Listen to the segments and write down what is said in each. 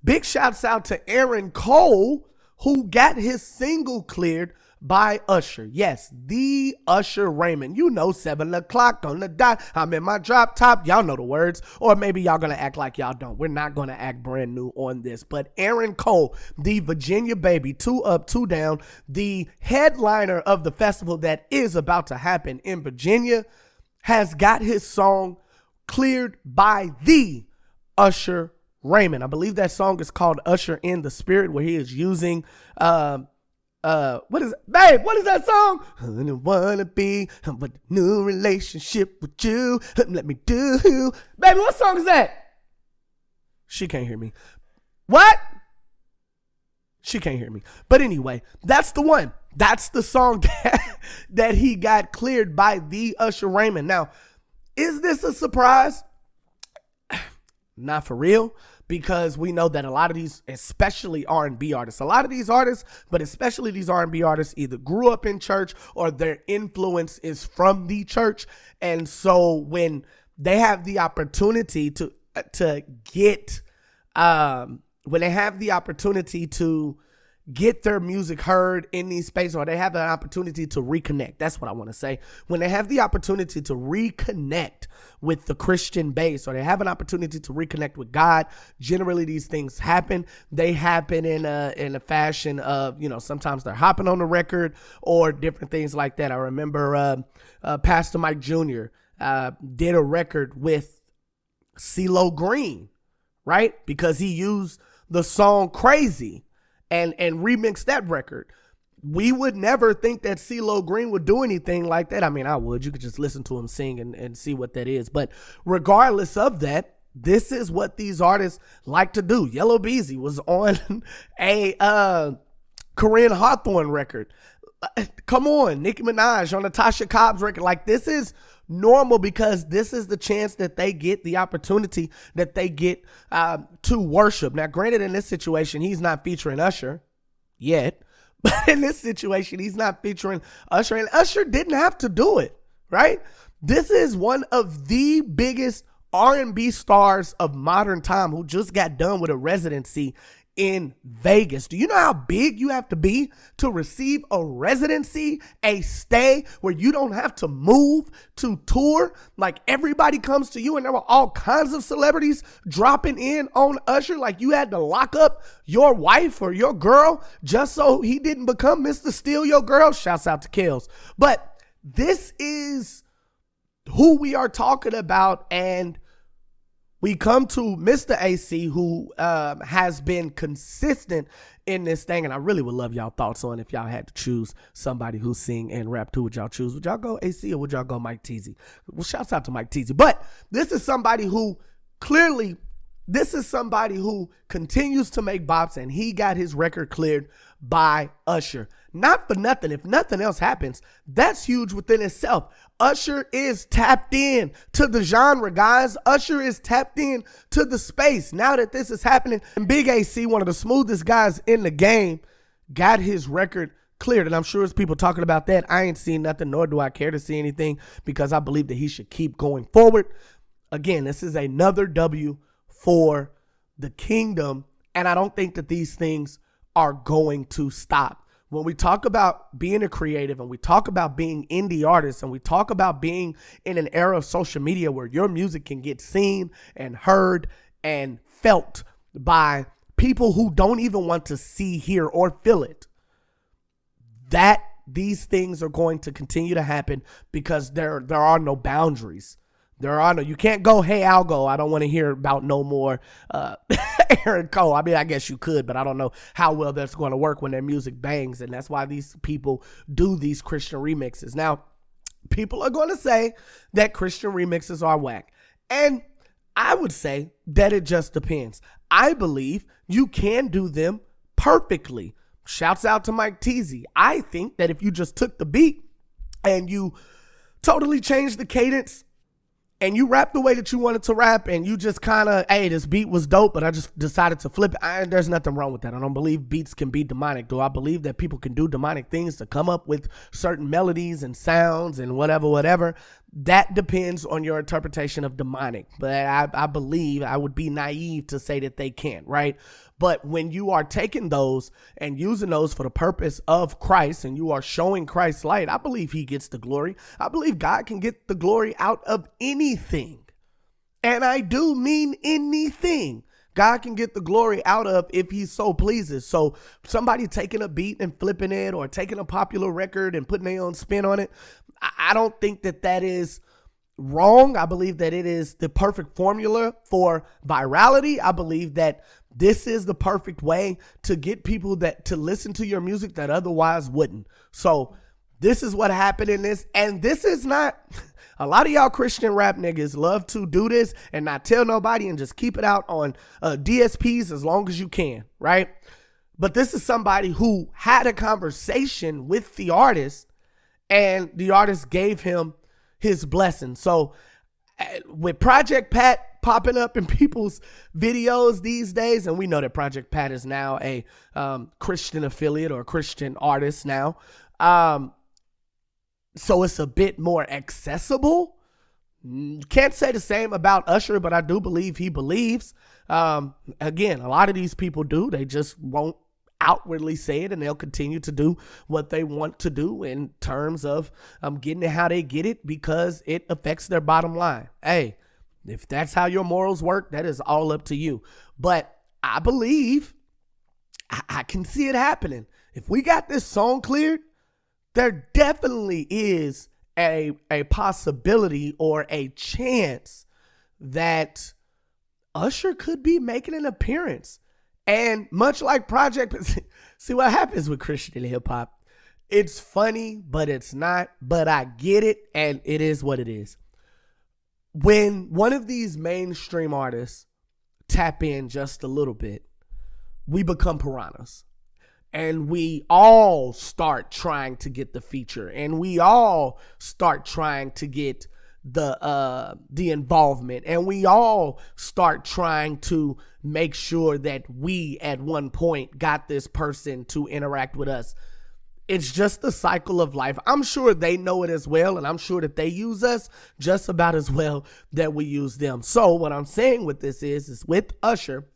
Big shouts out to Aaron Cole, who got his single cleared by Usher. Yes, the Usher Raymond. You know, 7 o'clock on the dot. I'm in my drop top. Y'all know the words. Or maybe y'all going to act like y'all don't. We're not going to act brand new on this. But Aaron Cole, the Virginia baby, 2 up, 2 down, the headliner of the festival that is about to happen in Virginia, has got his song cleared by the Usher Raymond. I believe that song is called Usher in the Spirit, where he is using what is it? Babe, what is that song? I don't wanna be but a new relationship with you. Let me do. Baby, what song is that? She can't hear me. What? She can't hear me. But anyway, that's the one. That's the song that he got cleared by the Usher Raymond. Now, is this a surprise? Not for real, because we know that a lot of these, especially R&B artists, a lot of these artists, but especially these R&B artists, either grew up in church or their influence is from the church. And so when they have the opportunity to get, when they have the opportunity to get their music heard in these spaces, or they have an opportunity to reconnect. That's what I want to say. When they have the opportunity to reconnect with the Christian base, or they have an opportunity to reconnect with God, generally these things happen. They happen in a fashion of, you know, sometimes they're hopping on the record or different things like that. I remember Pastor Mike Jr. Did a record with CeeLo Green, right? Because he used the song Crazy and remix that record. We would never think that CeeLo Green would do anything like that. I mean, I would. You could just listen to him sing and see what that is. But regardless of that, this is what these artists like to do. Yellow Beezy was on a Corinne Hawthorne record. Come on, Nicki Minaj on a Tasha Cobbs record. Like, this is normal because this is the chance that they get, the opportunity that they get to worship. Now, granted, in this situation, he's not featuring Usher yet, but in this situation, he's not featuring Usher, and Usher didn't have to do it, right? This is one of the biggest R&B stars of modern time who just got done with a residency in Vegas. Do you know how big you have to be to receive a residency, a stay where you don't have to move to tour? Like, everybody comes to you, and there were all kinds of celebrities dropping in on Usher. Like, you had to lock up your wife or your girl just so he didn't become Mr. Steal Your Girl. Shouts out to Kels. But this is who we are talking about, and we come to Mr. AC, who has been consistent in this thing, and I really would love y'all thoughts on if y'all had to choose somebody who sing and rap. Who would y'all choose? Would y'all go AC or would y'all go Mike Teezy? Well, shouts out to Mike Teezy. But this is somebody who continues to make bops, and he got his record cleared by Usher. Not for nothing. If nothing else happens, that's huge within itself. Usher is tapped in to the genre, guys. Usher is tapped in to the space. Now that this is happening, and Big AC, one of the smoothest guys in the game, got his record cleared. And I'm sure there's people talking about that. I ain't seen nothing, nor do I care to see anything, because I believe that he should keep going forward. Again, this is another W for the kingdom, and I don't think that these things are going to stop. When we talk about being a creative, and we talk about being indie artists, and we talk about being in an era of social media where your music can get seen and heard and felt by people who don't even want to see, hear, or feel it, that these things are going to continue to happen because there are no boundaries. You can't go, hey, I'll go. I don't want to hear about no more Aaron Cole. I mean, I guess you could, but I don't know how well that's going to work when their music bangs. And that's why these people do these Christian remixes. Now, people are going to say that Christian remixes are whack. And I would say that it just depends. I believe you can do them perfectly. Shouts out to Mike Teezy. I think that if you just took the beat and you totally changed the cadence, and you rap the way that you wanted to rap, and you just kind of, hey, this beat was dope, but I just decided to flip it. There's nothing wrong with that. I don't believe beats can be demonic. Do I believe that people can do demonic things to come up with certain melodies and sounds and whatever? that depends on your interpretation of demonic. But I believe I would be naive to say that they can't, right? But when you are taking those and using those for the purpose of Christ and you are showing Christ's light, I believe he gets the glory. I believe God can get the glory out of anything. And I do mean anything. God can get the glory out of if he so pleases. So somebody taking a beat and flipping it, or taking a popular record and putting their own spin on it, I don't think that that is wrong. I believe that it is the perfect formula for virality. I believe that this is the perfect way to get people that to listen to your music that otherwise wouldn't. So this is what happened in this. And this is not, a lot of y'all Christian rap niggas love to do this and not tell nobody and just keep it out on DSPs as long as you can, right? But this is somebody who had a conversation with the artist and the artist gave him his blessing. So with Project Pat popping up in people's videos these days, and we know that Project Pat is now a Christian affiliate or Christian artist now, so it's a bit more accessible. Can't say the same about Usher, but I do believe he believes. Again, a lot of these people do. They just won't outwardly say it, and they'll continue to do what they want to do in terms of getting it how they get it because it affects their bottom line. Hey, if that's how your morals work, that is all up to you. But I believe I can see it happening. If we got this song cleared, there definitely is a possibility or a chance that Usher could be making an appearance. And much like Project, see what happens with Christian hip hop. It's funny, but it's not. But I get it, and it is what it is. When one of these mainstream artists tap in just a little bit, we become piranhas. And we all start trying to get the feature, and we all start trying to get the involvement, and we all start trying to make sure that we at one point got this person to interact with us. It's just the cycle of life. I'm sure they know it as well, and I'm sure that they use us just about as well that we use them. So what I'm saying with this is with Usher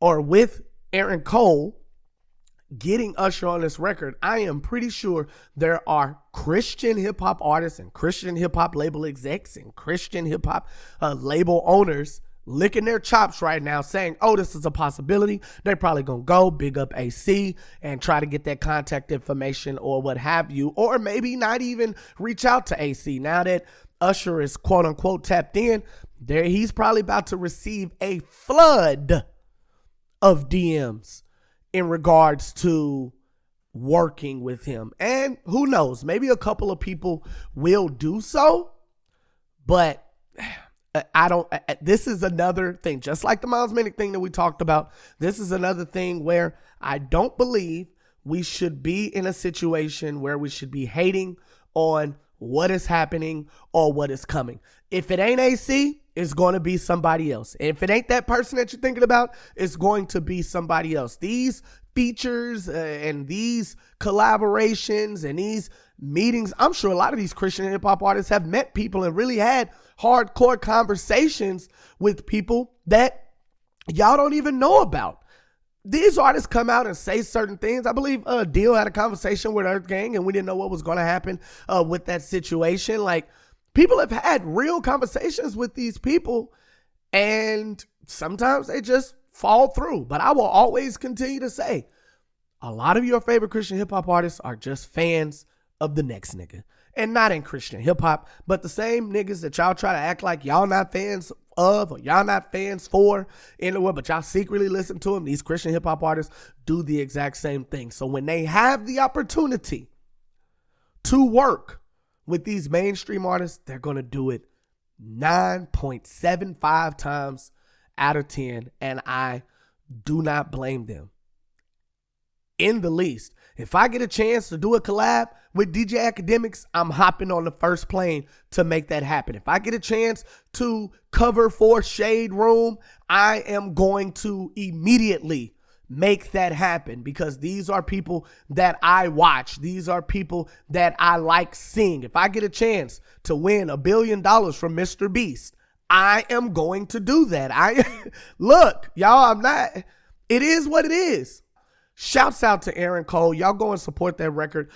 or with Aaron Cole getting Usher on this record, I am pretty sure there are Christian hip hop artists and Christian hip hop label execs and Christian hip hop label owners licking their chops right now saying, oh, this is a possibility. They're probably going to go big up AC and try to get that contact information or what have you, or maybe not even reach out to AC. Now that Usher is quote unquote tapped in, there he's probably about to receive a flood of DMs in regards to working with him. And who knows, maybe a couple of people will do so, but this is another thing, just like the Miles Minnick thing that we talked about. This is another thing where I don't believe we should be in a situation where we should be hating on what is happening or what is coming. If it ain't AC, it's going to be somebody else. If it ain't that person that you're thinking about, it's going to be somebody else. These features and these collaborations and these meetings, I'm sure a lot of these Christian hip hop artists have met people and really had hardcore conversations with people that y'all don't even know about. These artists come out and say certain things. I believe Deal had a conversation with Earth Gang and we didn't know what was going to happen with that situation. Like, people have had real conversations with these people and sometimes they just fall through. But I will always continue to say, a lot of your favorite Christian hip hop artists are just fans of the next nigga. And not in Christian hip hop, but the same niggas that y'all try to act like y'all not fans of or y'all not fans for in the world, but y'all secretly listen to them. These Christian hip hop artists do the exact same thing. So when they have the opportunity to work with these mainstream artists, they're going to do it 9.75 times out of 10. And I do not blame them in the least. If I get a chance to do a collab with DJ Academics, I'm hopping on the first plane to make that happen. If I get a chance to cover for Shade Room, I am going to immediately make that happen, because these are people that I watch. These are people that I like seeing. If I get a chance to win $1 billion from Mr. Beast, I am going to do that. Look, y'all, it is what it is. Shouts out to Aaron Cole. Y'all go and support that record.